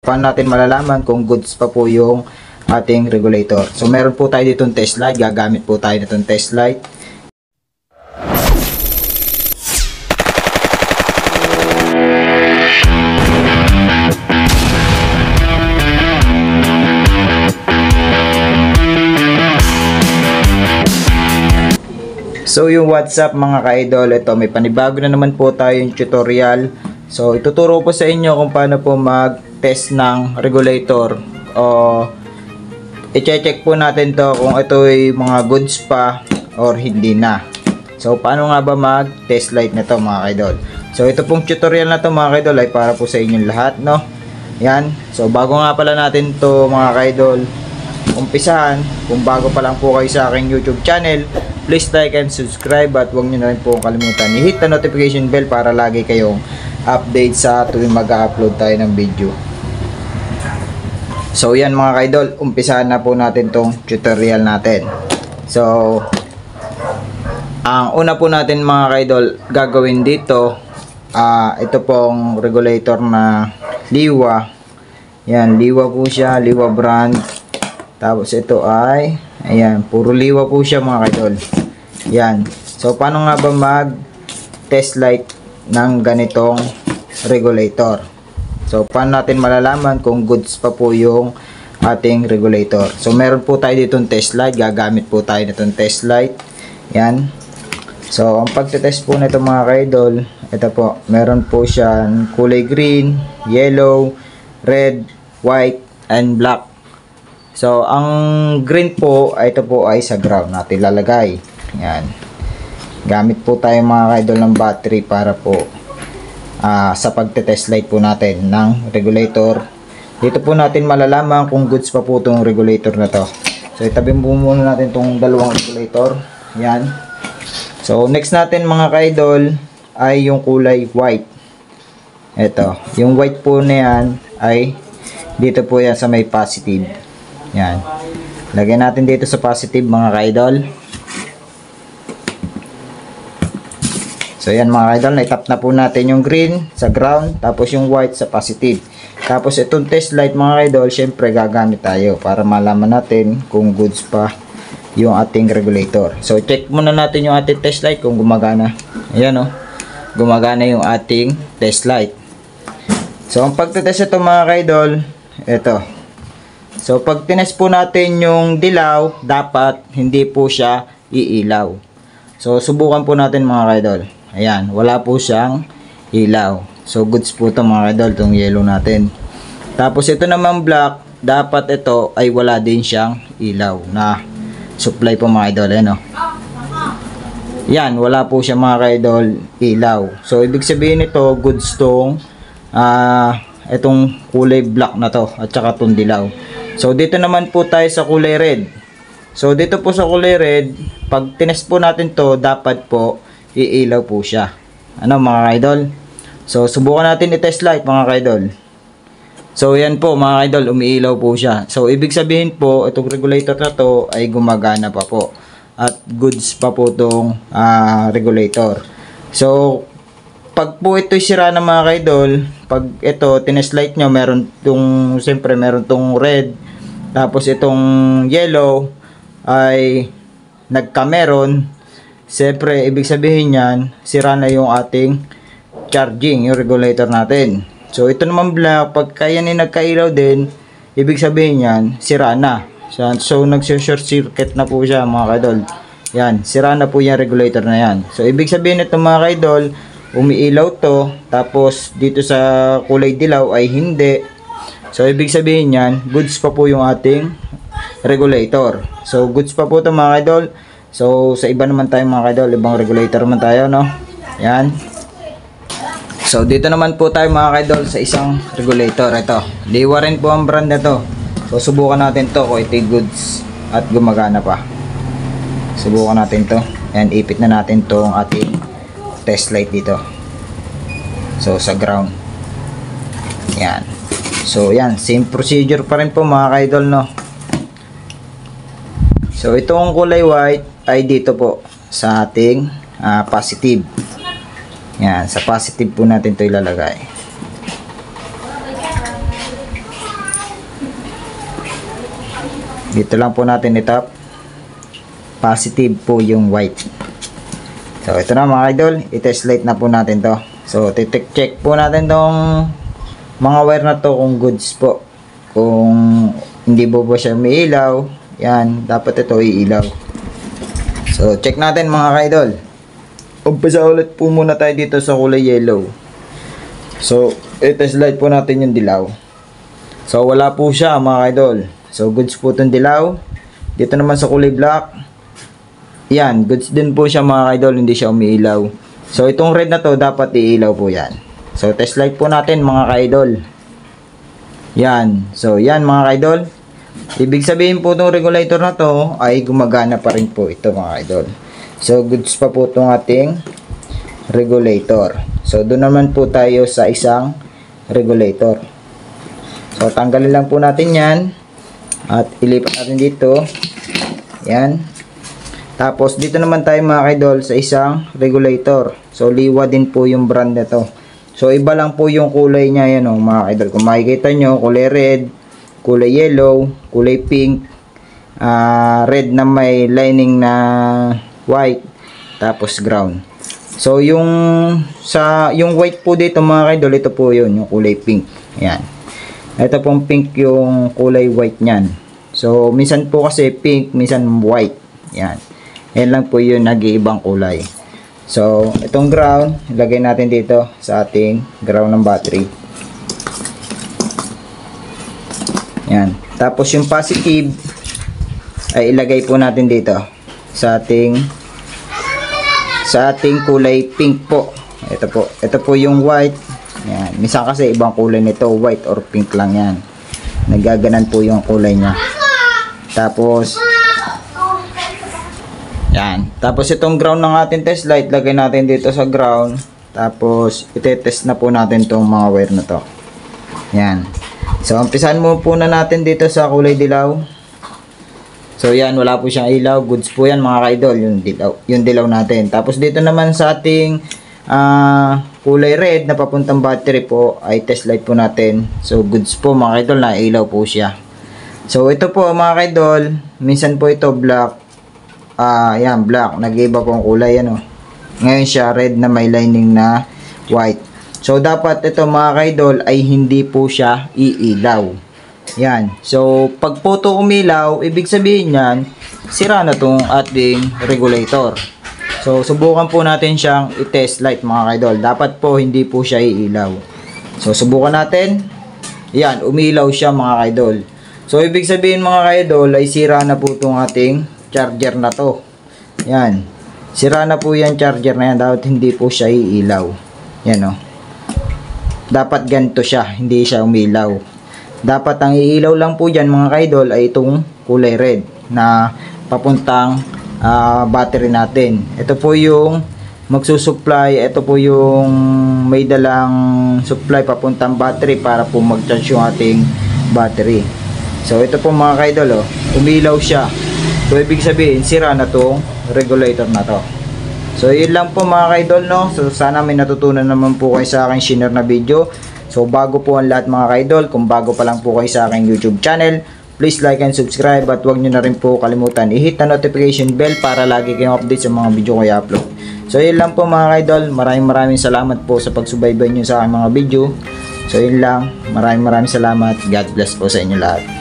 Paano natin malalaman kung goods pa po yung ating regulator? So meron po tayo ditong test light, gagamit po tayo nitong test light. So yung WhatsApp mga ka-idol, ito may panibago na naman po tayong tutorial. So ituturo po sa inyo kung paano po mag-test ng regulator o i-check po natin to kung ito ay mga goods pa or hindi na. So paano nga ba mag-test light na to mga ka-idol? So ito pong tutorial na to mga ka-idol ay para po sa inyong lahat, no? Yan. So bago nga pala natin to mga ka-idol umpisahan, kung bago pa lang po kayo sa aking YouTube channel, please like and subscribe at huwag nyo na rin po kalimutan i-hit the notification bell para lagi kayong update sa tuwing mag-upload tayo ng video. So yan mga ka-idol, umpisahan na po natin tong tutorial natin. So ang una po natin mga ka-idol gagawin dito, ito pong regulator na Liwa. Yan, Liwa po siya, Liwa brand. Tapos ito ay, ayan, puro Liwa po siya mga ka-idol. Yan. So paano nga ba mag-test light ng ganitong regulator? So paano natin malalaman kung goods pa po yung ating regulator? So meron po tayo ditong test light, gagamit po tayo nitong test light. Yan. So ang pagte-test po nito mga ka-idol, ito po, meron po siyang kulay green, yellow, red, white, and black. So ang green po, ito po ay sa ground natin lalagay. Yan. Gamit po tayo mga ka-idol ng battery para po sa pagte-test light po natin ng regulator. Dito po natin malalaman kung goods pa po itong regulator na to. So itabi po muna natin itong dalawang regulator. Yan. So next natin mga ka-idol ay yung kulay white. Ito. Yung white po na yan ay dito po yan sa may positive. Yan. Lagyan natin dito sa positive mga ka-idol. So yan mga ka-idol, na-tap na po natin yung green sa ground, tapos yung white sa positive. Tapos itong test light mga ka-idol, syempre gagamit tayo para malaman natin kung goods pa yung ating regulator. So check muna natin yung ating test light kung gumagana. Ayan o, gumagana yung ating test light. So ang pagtetest ito mga ka-idol, ito. So pag tinest po natin yung dilaw, dapat hindi po siya iilaw. So subukan po natin mga ka-idol. Ayan, wala po siyang ilaw. So goods po ito mga ka-idol, itong yellow natin. Tapos ito naman black, dapat ito ay wala din siyang ilaw na supply po mga ka-idol. Ayan o. Yan, wala po siya mga ka-idol ilaw. So ibig sabihin ito, goods tong itong kulay black na to at saka itong dilaw. So dito naman po tayo sa kulay red. So dito po sa kulay red, pag tinest po natin to, dapat po iilaw po siya. Ano mga ka-idol? So subukan natin i-test light mga ka-idol. So yan po mga ka-idol, umiilaw po siya. So ibig sabihin po, itong regulator na to ay gumagana pa po. At goods pa po itong regulator. So pag po ito'y sira na mga ka-idol, pag ito tinest light nyo, meron tong, siyempre meron tong red, tapos itong yellow ay nagkameron, siyempre ibig sabihin yan, sira na yung ating charging, yung regulator natin. So ito naman black, pag yan ay nagkailaw din, ibig sabihin yan, sira na. So nag-short circuit na po siya mga ka-idol. Yan, sira na po yung regulator na yan. So ibig sabihin ito mga ka-idol, umiilaw to, tapos dito sa kulay dilaw ay hindi. So ibig sabihin yan, goods pa po yung ating regulator. So goods pa po ito mga ka-idol. So sa iba naman tayo mga ka-idol, ibang regulator naman tayo, no? Yan. So dito naman po tayo mga ka-idol sa isang regulator. Ito, Liwa rin po ang brand na to. So subukan natin to kung ito goods at gumagana pa. Subukan natin to. Yan, ipit na natin tong ating test light dito. So sa ground. Yan. So yan, same procedure pa rin po mga ka-idol, no. So itong kulay white ay dito po sa ating positive. Yan, sa positive po natin ito ilalagay. Dito lang po natin itap. Positive po yung white. So ito na mga idol, i-test light na po natin to. So check po natin tong mga wire na to kung goods po. Kung hindi po siya umiilaw, yan, dapat ito iilaw. So check natin mga idol. Umpisa ulit po muna tayo dito sa kulay yellow. So i-test light po natin yung dilaw. So wala po siya mga idol. So goods po itong dilaw. Dito naman sa kulay black, yan, goods din po siya mga idol, hindi siya umiilaw. So itong red na to dapat iilaw po yan. So test light po natin mga idol. Yan. So yan mga idol. Ibig sabihin po itong regulator na to ay gumagana pa rin po ito mga idol. So goods pa po itong ating regulator. So doon naman po tayo sa isang regulator. So tanggalin lang po natin yan at ilipat natin dito. Yan. Tapos dito naman tayo mga idol sa isang regulator. So Liwa din po yung brand nito. So iba lang po yung kulay niya yan mga idol. Kung makikita nyo, kulay red, kulay yellow, kulay pink, red na may lining na white, tapos ground. So yung white po dito mga idol, ito po yun, yung kulay pink. Yan. Ito pong pink yung kulay white niyan. So minsan po kasi pink, minsan white. Yan. Yan lang po yung nag-iibang kulay. So itong ground, ilagay natin dito sa ating ground ng battery. Yan. Tapos yung positive ay ilagay po natin dito sa ating kulay pink po. Ito po. Ito po yung white. Yan. Minsan kasi ibang kulay nito, white or pink lang yan. Nagaganan po yung kulay niya. Tapos yan. Tapos itong ground ng ating test light, lagay natin dito sa ground. Tapos itetest na po natin itong mga wire na to. Yan. So umpisan mo po na natin dito sa kulay dilaw. So yan, wala po siyang ilaw. Goods po yan mga idol, yung dilaw natin. Tapos dito naman sa ating kulay red na papuntang battery po ay test light po natin. So goods po mga idol, na ilaw po siya. So ito po mga idol, minsan po ito black. Yan, black. Nag-iba po ang kulay, Ngayon siya, red na may lining na white. So, dapat ito mga kaidol ay hindi po siya iilaw. Yan. So, pag po ito umilaw, ibig sabihin yan, sira na itong ating regulator. So, subukan po natin siyang i-test light mga kaidol. Dapat po hindi po siya iilaw. So, subukan natin. Yan, umilaw siya mga kaidol. So, ibig sabihin mga kaidol ay sira na po itong ating charger na to. Yan. Sira na po yan charger na yan. Dapat hindi po siya iilaw. Yan dapat ganito siya. Hindi siya umilaw. Dapat ang iilaw lang po dyan mga kaidol ay itong kulay red na papuntang battery natin. Ito po yung magsusupply. Ito po yung may dalang supply papuntang battery para po mag-charge yung ating battery. So ito po mga kaidol, umilaw siya. So ibig sabihin sira na tong regulator na to. So yun lang po mga kaidol So sana may natutunan naman po kayo sa aking share na video. So bago po ang lahat mga kaidol, kung bago pa lang po kayo sa aking YouTube channel, please like and subscribe at huwag nyo na rin po kalimutan i-hit na notification bell para lagi kayong update sa mga video ko i-upload. So yun lang po mga kaidol, maraming salamat po sa pagsubaybay nyo sa aking mga video. So yun lang, maraming salamat. God bless po sa inyo lahat.